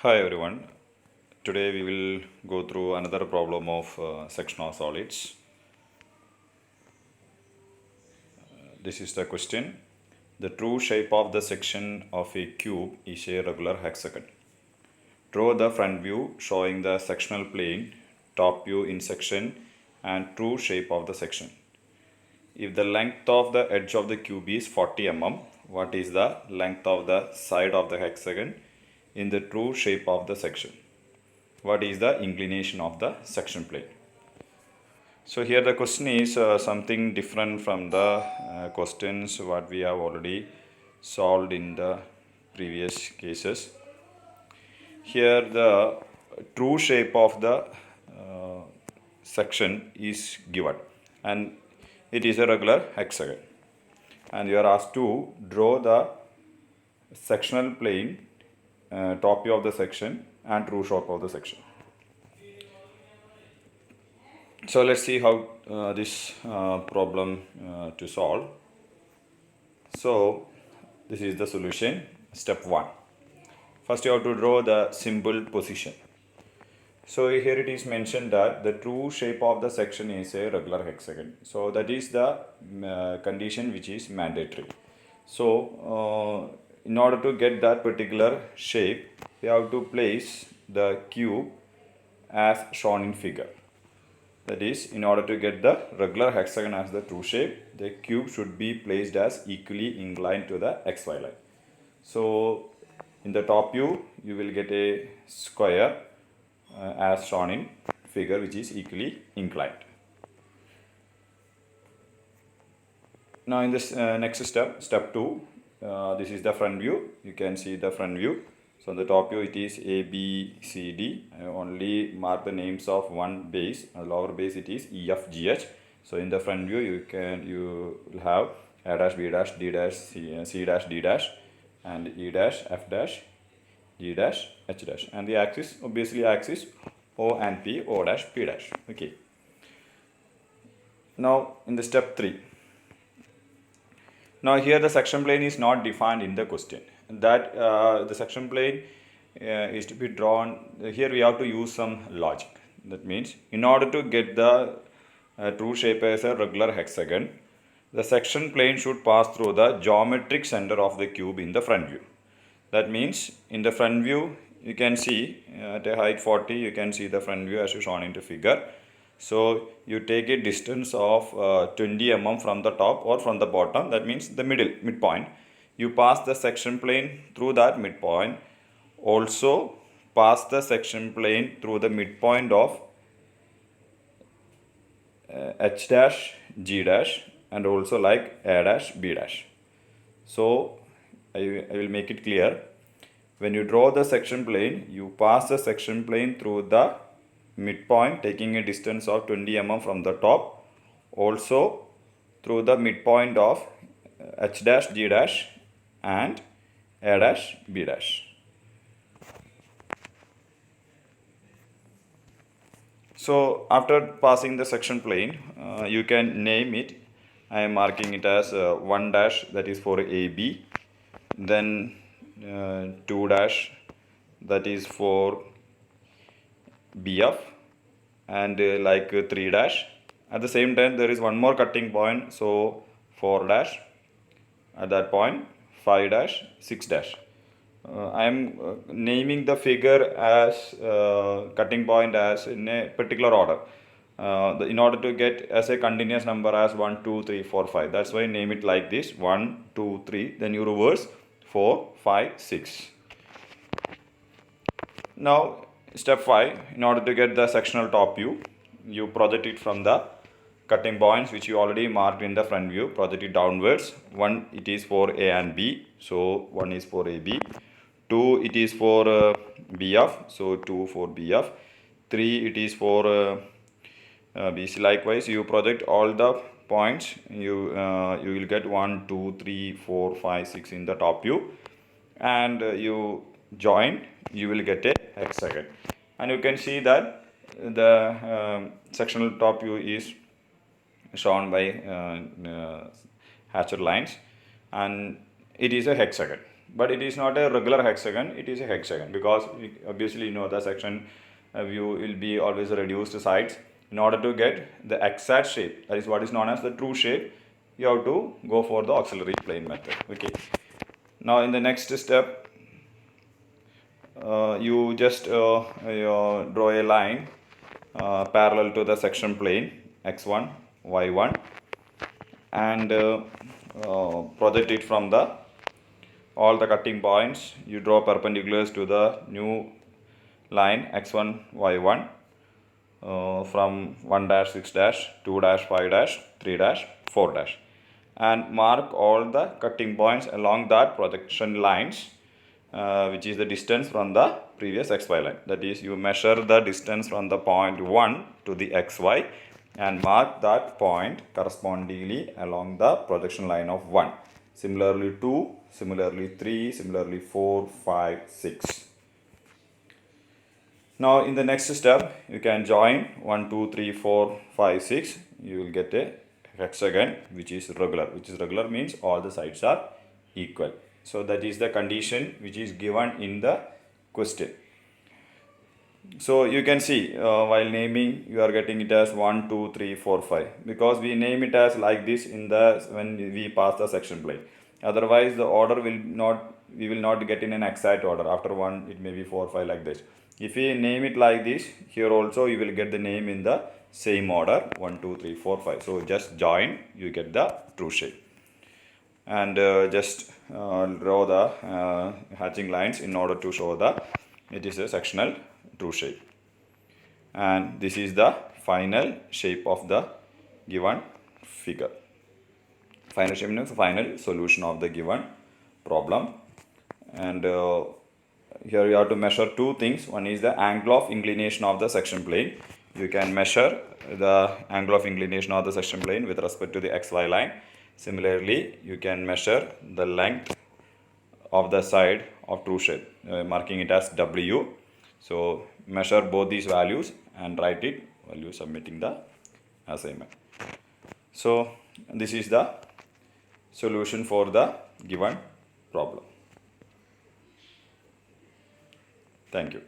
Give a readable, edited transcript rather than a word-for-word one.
Hi everyone. Today we will go through another problem of section of solids. This is the question. The true shape of the section of a cube is a regular hexagon. Draw the front view showing the sectional plane, top view in section and true shape of the section. If the length of the edge of the cube is 40 mm, what is the length of the side of the hexagon in the true shape of the section? What is the inclination of the section plane? So here the question is something different from the questions what we have already solved in the previous cases. Here the true shape of the section is given and it is a regular hexagon, and you are asked to draw the sectional plane, top view of the section and true shape of the section. So let's see how this problem to solve. So this is the solution. Step 1. First you have to draw the symbol position. So here it is mentioned that the true shape of the section is a regular hexagon. So that is the condition which is mandatory. So in order to get that particular shape, we have to place the cube as shown in figure. That is, in order to get the regular hexagon as the true shape, the cube should be placed as equally inclined to the xy line. So in the top view, you will get a square as shown in figure, which is equally inclined. Now in this next step, step 2, this is the front view. You can see the front view. So on the top view it is A, B, C, D. I only mark the names of one base. On the lower base it is E, F, G, H. So in the front view you will have A dash, B dash, D dash, C dash, D dash, and E dash, F dash, G dash, H dash, and the axis, obviously axis O and P, O dash, P dash. Okay. Now in the step 3. Now here the section plane is not defined in the question. That the section plane is to be drawn. Here we have to use some logic. That means in order to get the true shape as a regular hexagon, the section plane should pass through the geometric center of the cube in the front view. That means in the front view you can see at a height 40, you can see the front view as shown in the figure. So you take a distance of 20 mm from the top or from the bottom, that means the midpoint. You pass the section plane through that midpoint. Also pass the section plane through the midpoint of H dash, G dash, and also like A dash, B dash. So I will make it clear. When you draw the section plane, you pass the section plane through the midpoint, taking a distance of 20 mm from the top, also through the midpoint of H dash, G dash and A dash, B dash. So after passing the section plane, you can name it. I am marking it as 1 dash, that is for AB, then 2 dash, that is for BF, and 3 dash. At the same time there is one more cutting point, so 4 dash, at that point 5 dash, 6 dash. I am naming the figure as cutting point as in a particular order. In order to get as a continuous number as 1, 2, 3, 4, 5. That's why I name it like this: 1, 2, 3, then you reverse 4, 5, 6. Now step 5, in order to get the sectional top view, you project it from the cutting points which you already marked in the front view. Project it downwards. 1 it is for A and B, so 1 is for AB. 2 it is for BF, so 2 for BF. 3 it is for BC. Likewise you project all the points. You will get 1, 2, 3, 4, 5, 6 in the top view, and you join, you will get a hexagon. And you can see that the sectional top view is shown by hatched lines, and it is a hexagon. but it is not a regular hexagon, it is a hexagon, because obviously you know the section view will be always reduced sides. In order to get the exact shape, that is what is known as the true shape, you have to go for the auxiliary plane method. Okay, now in the next step, you just draw a line parallel to the section plane x1 y1, and project it from the all the cutting points. You draw perpendiculars to the new line x1 y1 from 1 dash 6 dash 2 dash 5 dash 3 dash 4 dash, and mark all the cutting points along that projection lines, which is the distance from the previous xy line. That is, you measure the distance from the point 1 to the xy and mark that point correspondingly along the projection line of 1. Similarly 2, similarly 3, similarly 4, 5, 6. Now in the next step, you can join 1, 2, 3, 4, 5, 6. You will get a hexagon which is regular. Which is regular means all the sides are equal. So that is the condition which is given in the question. So you can see while naming, you are getting it as 1, 2, 3, 4, 5, because we name it as like this in the when we pass the section plane. Otherwise the order will not, we will not get in an exact order. After 1 it may be 4, 5 like this. If we name it like this, here also you will get the name in the same order 1, 2, 3, 4, 5. So just join, you get the true shape. And just draw the hatching lines in order to show the it is a sectional true shape. And this is the final shape of the given figure. Final shape means final solution of the given problem. And here you have to measure two things. One is the angle of inclination of the section plane. You can measure the angle of inclination of the section plane with respect to the xy line. Similarly, you can measure the length of the side of true shape, marking it as W. So measure both these values and write it while you submitting the assignment. So this is the solution for the given problem. Thank you.